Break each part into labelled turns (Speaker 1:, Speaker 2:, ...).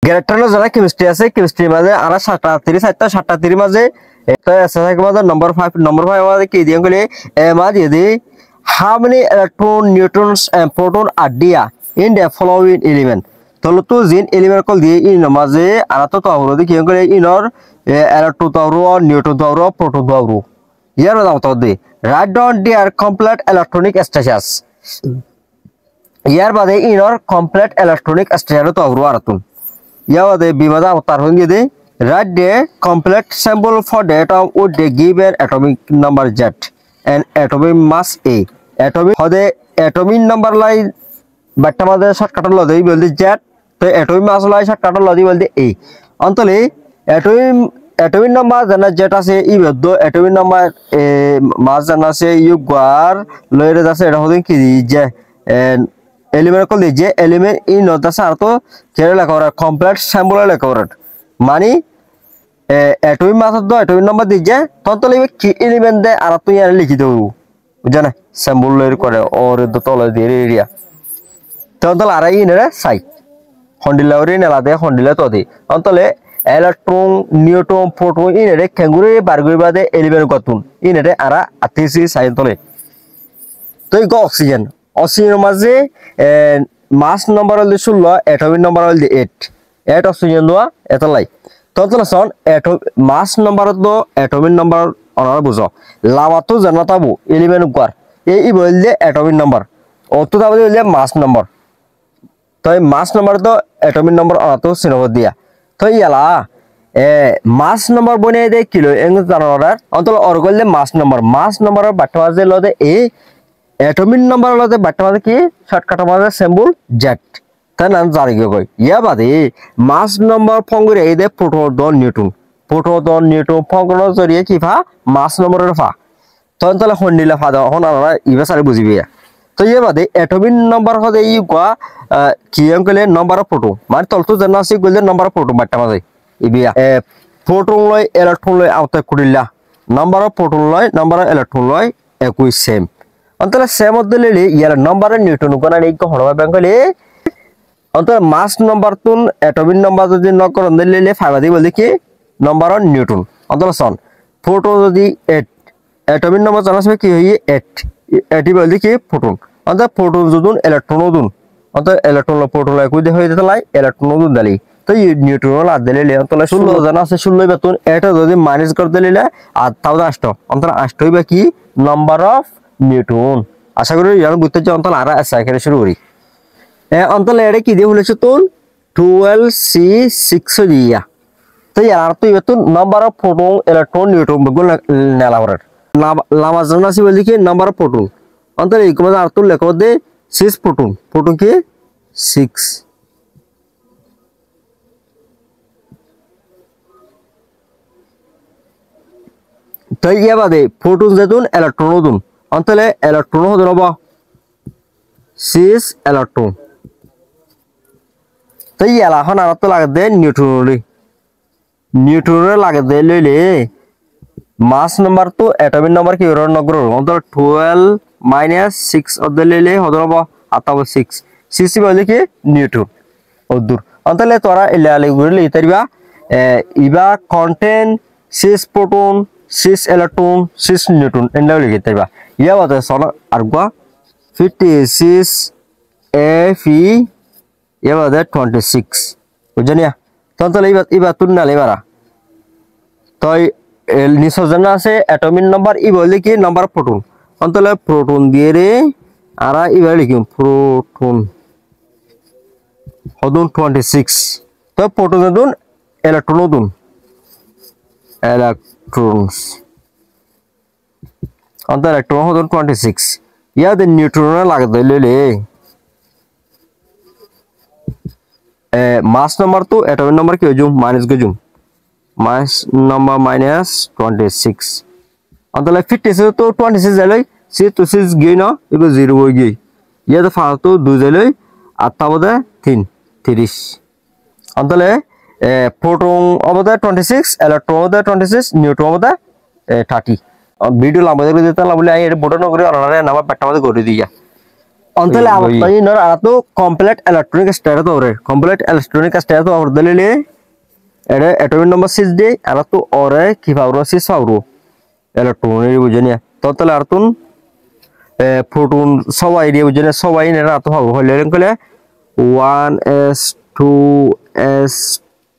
Speaker 1: গ্যারেটারনো যারা কেমিস্ট্রি আছে কেমিস্ট্রির মাঝে আর 7:30 মাঝে এটা এসএসআই মাঝে নম্বর 5 মাঝে কি দিয়ে গেলে মাঝে দি how many electron neutrons and proton are there in the following element তলো তো জিন এলিমেন্ট কল দিয়ে ইন মাঝে আর তো তাহলে দি কি গেলে ইনর electron তাহরো নিউট্রন তাহরো প্রোটন তাহরো ইয়ার দাও তো দি write down their complete electronic status ইয়ার বাদে ইনর কমপ্লিট ইলেকট্রনিক স্ট্রাকচার তাহরো আরতুন Yawade bimada utarhungi de write the complete symbol for the atom with the given atomic number Z and atomic mass A. Atomic for the atomic number line battamade shortcut lodi boldi Z to atomic mass line shortcut lodi boldi A. Antole atomic number jana Z ase ibeddo atomic number mass jana ase yugar loire ase eta hodin ki je element call দিয়ে যে element in the সারত কেরে লেখা complete symbol লেখা মানে এটমি মাসত দ এটমি number দিয়ে যে তত লিবে কি এলিমেন্ট দে আর তুই আর লিখি দেব বুঝানা সিম্বল লের করে ওর দ তলে দিয়ে এরিয়া তত আর ইনরে সাই হন্ডিলা ওরে নেলা দে হন্ডিলা তো দে অন্তলে ইলেকট্রন নিউট্রন প্রোটন ইনরে কেঙ্গুরে বারগুরি বাদে এলিমেন্ট কতুন ইনরে আর আতিসি সাই তলে তুই গ অক্সিজেন অক্সিজেনের মাঝে মাস নাম্বার হল 16 অ্যাটমিক নাম্বার হল 8 অক্সিজেন দোয়া এতলাই ততলা সন মাস নাম্বার তো অ্যাটমিক নাম্বার অনার বুঝো লামাতো জানাতাবো এলিমেন্ট গার এই বললে অ্যাটমিক নাম্বার অত দাবো বললে মাস নাম্বার তো মাস নাম্বার তো অ্যাটমিক নাম্বার অনাতো সিনব দিয়া তো ইয়ালা মাস নাম্বার বনে দে কিলো এং জানার অন্তল অরগলে মাস নাম্বার বাটমাজে লদে এই एटॉमिक नंबर लते बाटमादे की शॉर्टकट मादे सिंबल Z तान जारि गय या बादे मास नंबर फंगरे एदे प्रोटॉन न्यूट्रन फंगनो जरिए किफा मास नंबर फा तंतले हन्दिला फादा हनारा इबा सारे बुझिबे तो ये बादे एटॉमिक नंबर हदे इगवा कियंकले नंबर ऑफ प्रोटॉन मान तलतो जनासि गले नंबर ऑफ प्रोटॉन बाटमादे इबिया प्रोटॉन लय इलेक्ट्रॉन लय आवता कुडिला नंबर ऑफ प्रोटॉन लय नंबर ऑफ इलेक्ट्रॉन लय একই সেম অন্তলে সেম দলেলি ইয়ার নাম্বার নিউটন কোনা নেই হড়বা বেঙ্গলে অন্তলে মাস নাম্বার তুন এটমিক নাম্বার যদি ন করন দলেলে ফাইবাদি বলি কি নাম্বার অন নিউটন অন্তলে সন প্রোটন যদি 8 এটমিক নাম্বার জানাসবে কি হই 8 এটি বলি কি প্রোটন অন্তলে প্রোটন যদুন ইলেকট্রন দুন অন্তলে ইলেকট্রন প্রোটন একই দে হই দিতলাই ইলেকট্রন দুন দালি তো নিউটন লা দলেলে অন্তলে 16 জানা আছে 16 বেতন এটা যদি মাইনাস করে দলেলে আর তাও 8 অন্তলে 8 হইবা কি নাম্বার অফ নিউটন আশা করি ইয়ার বুঝতে যে অন্তল আর সাইকেলে শুরু করি অন্তল এড়ে কি দিয়ে হলেছে তো 12C6 দিয়া তো ইয়ার তো এত number of proton electron neutron বগুল নেলাবরার লামা জানাসি বলি কি নাম্বার অফ প্রোটন অন্তল এই কোমা আর তো লেখো দে 6 প্রোটন কি 6 তো ইয়া বাদে প্রোটন যেতুন ইলেকট্রন দুন অন্তলে ইলেকট্রন হদরবা 6 ইলেকট্রন তো ইয়ালা হন আর তো লাগে দে নিউট্রন লাগে দে লইলে মাস নাম্বার তো এটমিক নাম্বার কি হর নগর অন্তল 12 - 6 অদ লইলে হদরবা আতাব 6 বলে কি নিউটন অদুর অন্তলে তোরা ইলালে গুলি ইতারিবা ইবা content 6 proton 6 electron 6 neutron endla ligi taiba ya wata sona argwa 56 Fe ya wata 26 bujania tonto iba tunna lebara toy el nisojana ase atomic number i bole ki number of proton ontole proton দিয়ে রে ara iba likim proton hodun 26 to proton dun electron dun electrons on the electron hodon 26 yeah the neutron lagde lele mass number to atomic number ki hojum minus gojum mass number minus 26 on the 56 to 26 jalai 6 to 6 gei na ego 0 hoy gei yeah the far to 2 jalai atta bode 3 30 on the proton of the 26 electron of the 26 neutron of the 30 video লম্বা করে দিতে না বলে I এর বড় না করে অনারে নামা পেটটা মধ্যে করে দিয়া অন্তলে আবতাই নর আতো কমপ্লিট ইলেকট্রনিক স্টেট তো রে কমপ্লিট ইলেকট্রনিক স্টেট তো আর দলিলে এরে অ্যাটমিক নাম্বার 6 দে আর তো ওরে কি পাওরো 6 পাওরো ইলেকট্রনিক বুঝনিয়া তো তাহলে আর তুন প্রোটন সবাই দিয়ে বুঝনে সবাই নেরা তো পাবো হইলে কইলে 1s 2s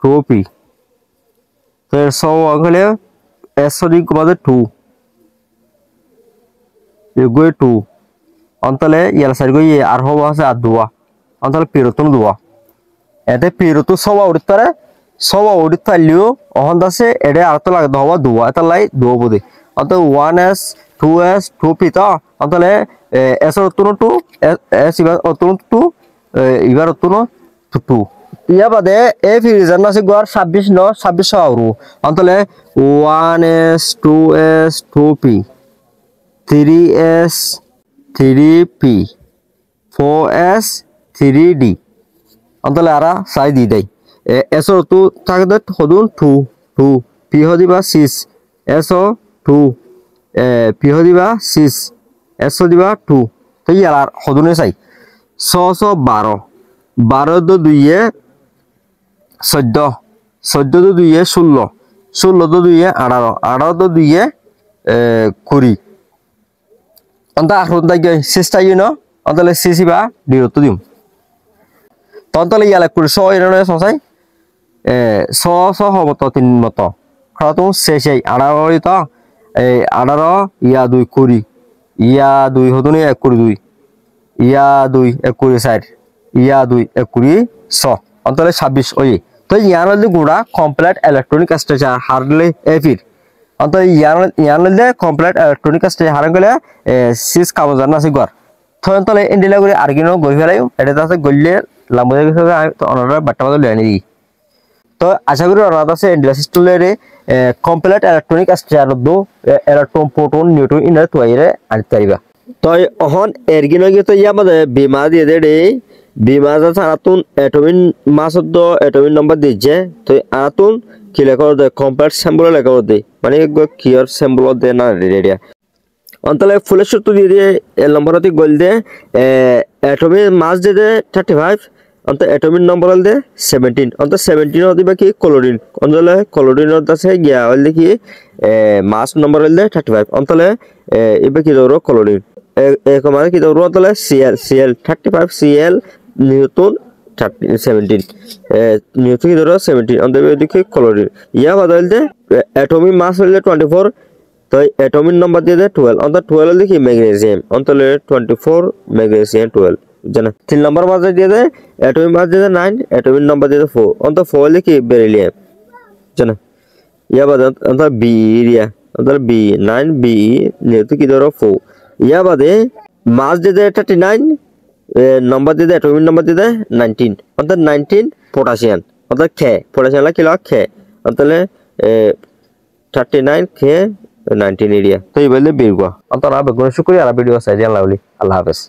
Speaker 1: 2p তো সব হইলে s সরি কমাতে 2 এগো 2 অন্তলে ইয়ালা সারি গই আর হবো আছে আর দুয়া অন্তলে পিরতুন দুয়া এতে পিরতু সবা উড়তারে সবা উড়িত পাইলিও অহন দাসে এডে আর তো লাগে হবা দুয়া এটা লাই দুয়া বদে অন্ত 1s 2s 2p তো অন্তলে s অতুন 2 s ইবার অতুন 2 ইবার অতুন 2 ইয়া বাদে এ ফিরিজার নাসে গর 26 ন 26 আউরু অন্তলে 1s 2s 2p 3s 3p 4s 3d অন্তলে আরা সাই দি দেই এসো তু থাকে হদুন 2 2 p হদিবা 6 এসো 2 p হদিবা 6 এসো দিবা 2 তো ইয়ার হদুনে চাই 612 12 দো 2 এ 14 14 দো 2 এ 16 16 দো 2 এ 18 18 দো 2 এ 20 অন্ত আখরুন দাই চেষ্টা ইনো অন্তলে সিসিবা ডিরত দিম তন্তলে ইয়ালে কুড়ি সো এনে সসাই স স হবত তিন মত খাতো শেষই 18 তো এই 18 ইয়া 2 20 ইয়া 2 হদুনি 1 2 ইয়া 2 21 60 ইয়া 2 21 100 অন্তলে 26 ওই তো ইয়ার মধ্যে গুড়া কমপ্লিট ইলেকট্রনিক স্ট্রাকচার হারলে এফির অন্ত ইয়ার মধ্যে কমপ্লিট ইলেকট্রনিক স্ট্রাকচার হারান গলে সিস কাম জানা আছে গর থন তলে ইন্ডিলা করে আর্গিনো গই ফেলাই এটা আছে গল্লে লাম্বয়ে গেছে তো অনারা বাট্টা মতো লয়ে নি তো আশা করি অনারা আছে ইন্ডিলা সিস্টেমে কমপ্লিট ইলেকট্রনিক স্ট্রাকচার দো ইলেকট্রন প্রোটন নিউট্রন ইনার তৈরে আনতে পারিবা তো অহন এরগিনো গিয়ে তো ইয়া মধ্যে বিমা দিয়ে দে বিমা যা আতুন অ্যাটমিক মাসদ অ্যাটমিক নাম্বার দিছে তো আতুন কি লেখা দে কমপ্লিট সিম্বল লেখা দে মানে কিয়ার সিম্বল দে না রেডিয়া অন্তলে ফুলের সূত্র দিয়ে দিয়ে এর নম্বরতে গোল দে অ্যাটমিক মাস দে 35 অন্ত অ্যাটমিক নম্বর দে 17 অন্ত 17 দিবা কি ক্লোরিন অন্তলে ক্লোরিন আছে গিয়া হল দেখি মাস নম্বর দে 35 অন্তলে এবে কি ধরো ক্লোরিন এক মানে কি ধরো অন্তলে Cl 35 Cl নিউটন 17 নিউটন কি ধরো 17 অন্ত দেখি ক্লোরিন ইয়া বদল দে অ্যাটমিক মাস হল 24 তো অ্যাটমিক নাম্বার দিয়ে দে 12 অন্ত 12 দেখি ম্যাগনেসিয়াম অন্তলে 24 ম্যাগনেসিয়াম 12 জানা 3 নম্বর মাঝে দিয়ে দে অ্যাটমিক মাস দিয়ে 9 অ্যাটমিক নাম্বার দিয়ে 4 অন্ত 4 দেখি বেরিলিয়াম জানা ইয়া বাদে অন্ত বি এরিয়া অন্ত বি 9 বি নিউটন কি ধরো 4 ইয়া বাদে মাস দিয়ে দে 39 নম্বর দিয়ে দে অ্যাটমিক নাম্বার দিয়ে দে 19 অন্ত 19 পটাশিয়াম অন্ত খে পটাশিয়াম কি লাগ খে অন্তলে 39 খে 19 এরিয়া তো এই বলে বেরগা অন্তরা বেগুন শুকরিয়া ভিডিও সাইজ আল্লাহ হাফেজ